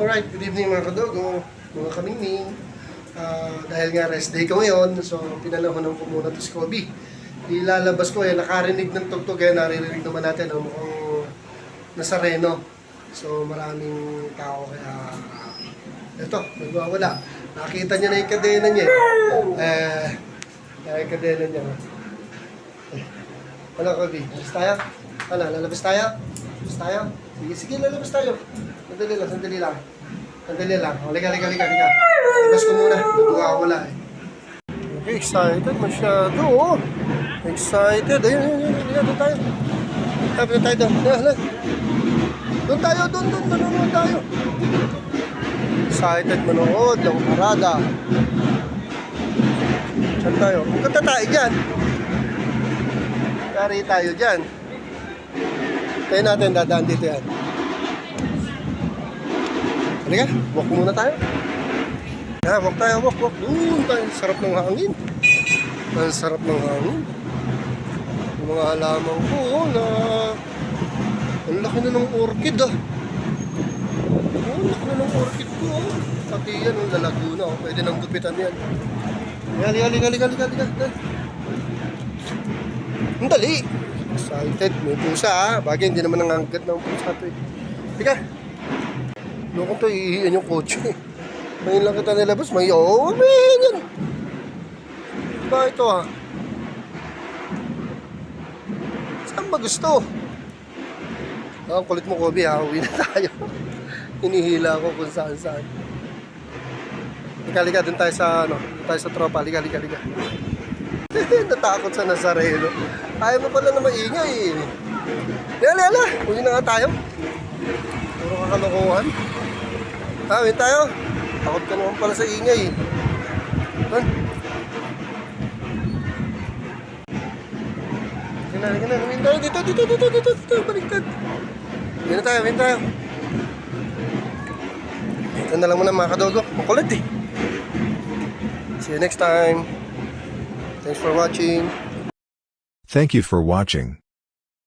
Alright, good evening mga kadogo, mga kamingming. Dahil nga rest day ko ngayon, so pinalahonan ko muna to si Kobe. Ilalabas ko nakarinig ng tugtog naririnig naman natin mukhang nasa Reno. So maraming tao kaya ito, nagwawala. Nakita niya na yung kadena niya. Yung kadena niya. Ano Kobe, lalabas tayo? Ano, lalabas tayo? Lalabas tayo? Sige, lalabas tayo. Sandali lang. Halika. Labas ko muna. Wala Okay, excited masyado. Oh. Excited. Ayun. Doon tayo. Doon tayo doon. Doon tayo. Manonood tayo. Excited manood ng parada. Saan tayo? Punta tayo dyan. Kari tayo dyan. Tayo natin dadaan dito yan. Halika, walk muna tayo. Walk tayo. Doon tayo. Sarap ng hangin. Ang sarap ng hangin. Yung mga halaman ko, na ang laki na ng orchid, Ang laki na ng orchid ko, Pati yan, lalago na, Pwede nang gupitan yan. Halika. Ang dali. Excited. May pusa, Bagay, hindi naman nangangagat ng pusa ito, Halika. Lukong to, iiyan yung kotse. Ngayon lang kita nilabas, may yan. Ba ito, Saan ba gusto? Ang kulit mo, Kobe, Uwi na tayo. Hinihila ko kung saan. Halika, dun tayo sa, dun tayo sa tropa. Halika. Natakot sa Nazareno. Ayaw mo pala na maingay, Hala, uwi na nga tayo. Puro kakalokohan. Uwi tayo. Takot ka naman pala sa ingay, Halika na. Uwi tayo. Dito. Baliktad. Uwi na tayo. Ito na lang muna mga kadogo. Makulit See you next time. Thanks for watching. Thank you for watching.